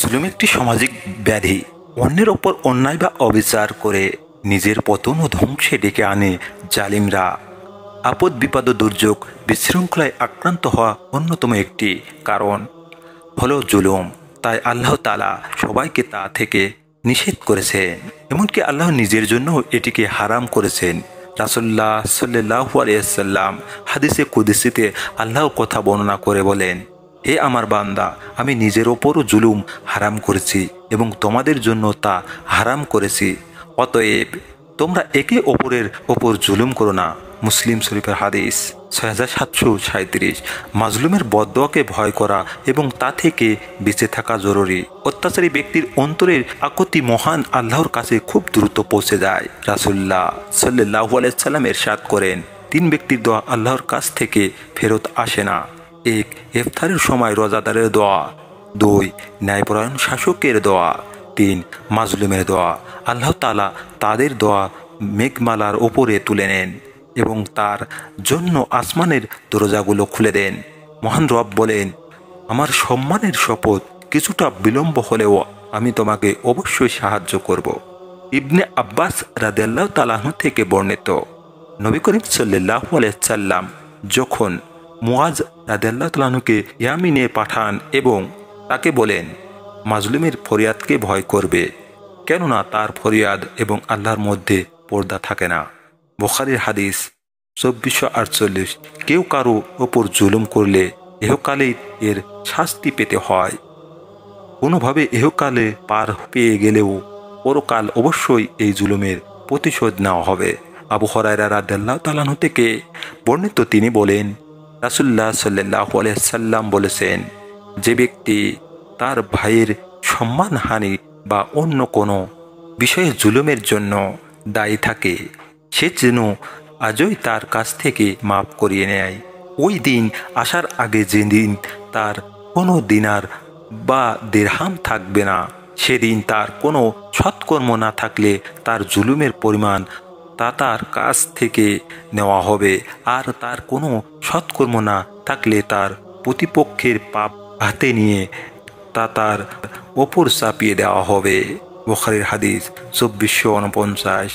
জুলুম একটি সামাজিক ব্যাধি। অন্যের ওপর অন্যায় বা অবিচার করে নিজের পতন ও ধ্বংসে ডেকে আনে জালিমরা। আপদ বিপদ ও দুর্যোগ বিশৃঙ্খলায় আক্রান্ত হওয়া অন্যতম একটি কারণ হলো জুলুম। তাই আল্লাহ তাআলা সবাইকে তা থেকে নিষেধ করেছেন। এমনকি আল্লাহ নিজের জন্য এটিকে হারাম করেছেন। রাসূলুল্লাহ সাল্লাল্লাহু আলাইহি ওয়াসাল্লাম হাদিসে কুদসিতে আল্লাহর কথা বর্ণনা করে বলেন, হে আমার বান্দা, আমি নিজের ওপরও জুলুম হারাম করেছি এবং তোমাদের জন্য তা হারাম করেছি। অতএব তোমরা একে অপরের ওপর জুলুম করো না। মুসলিম শরীফের হাদিস 6737। মাজলুমের বদদোয়াকে ভয় করা এবং তা থেকে বেঁচে থাকা জরুরি। অত্যাচারী ব্যক্তির অন্তরের আকুতি মহান আল্লাহর কাছে খুব দ্রুত পৌঁছে যায়। রাসূলুল্লাহ সাল্লাল্লাহু আলাইহি ওয়াসাল্লাম ইরশাদ করেন, 3 ব্যক্তির দোয়া আল্লাহর কাছ থেকে ফেরত আসে না। 1. ইফতারের সময় রোজাদারের দোয়া। 2. ন্যায়পরায়ণ শাসকের দোয়া। 3. মাজলুমের দোয়া। আল্লাহ তাআলা তাদের দোয়া মেঘমালার ওপরে তুলে নেন এবং তার জন্য আসমানের দরজাগুলো খুলে দেন। মহান রব বলেন, আমার সম্মানের শপথ, কিছুটা বিলম্ব হলেও আমি তোমাকে অবশ্যই সাহায্য করব। ইবনে আব্বাস রাদিয়াল্লাহু তাআলা আনহু থেকে বর্ণিত, নবী করিম সাল্লাল্লাহু আলাইহি ওয়াসাল্লাম যখন মুআজ রাদিয়াল্লাহু তাআলা আনহুকে ইয়ামিনে পাঠান এবং তাকে বলেন, মাজলুমের ফরিয়াদকে ভয় করবে, কেননা তার ফরিয়াদ এবং আল্লাহর মধ্যে পর্দা থাকে না। বুখারীর হাদিস 2448। কেউ কারো ওপর জুলুম করলে ইহকালেই এর শাস্তি পেতে হয়। কোনোভাবে ইহকালে পার পেয়ে গেলেও পরকাল অবশ্যই এই জুলুমের প্রতিশোধ নেওয়া হবে। আবু হুরায়রা রাদিয়াল্লাহু তাআলা আনহু থেকে বর্ণিত, তিনি বলেন, রাসূলুল্লাহ সাল্লাল্লাহু আলাইহি ওয়াসাল্লাম বলেছেন, যে ব্যক্তি তার ভাইয়ের সম্মানহানি বা অন্য কোনো বিষয়ে জুলুমের জন্য দায়ী থাকে, সে যেন আজই তার কাছ থেকে মাফ করিয়ে নেয়। ওই দিন আসার আগে যেদিন তার কোনো দিনার বা দিরহাম থাকবে না, সেদিন তার কোনো সৎকর্ম না থাকলে তার জুলুমের পরিমাণ তা তার কাছ থেকে নেওয়া হবে, আর তার কোনো সৎকর্ম না থাকলে তার প্রতিপক্ষের পাপ হাতে নিয়ে তা তার ওপর চাপিয়ে দেওয়া হবে। বুখারীর হাদিস 2449।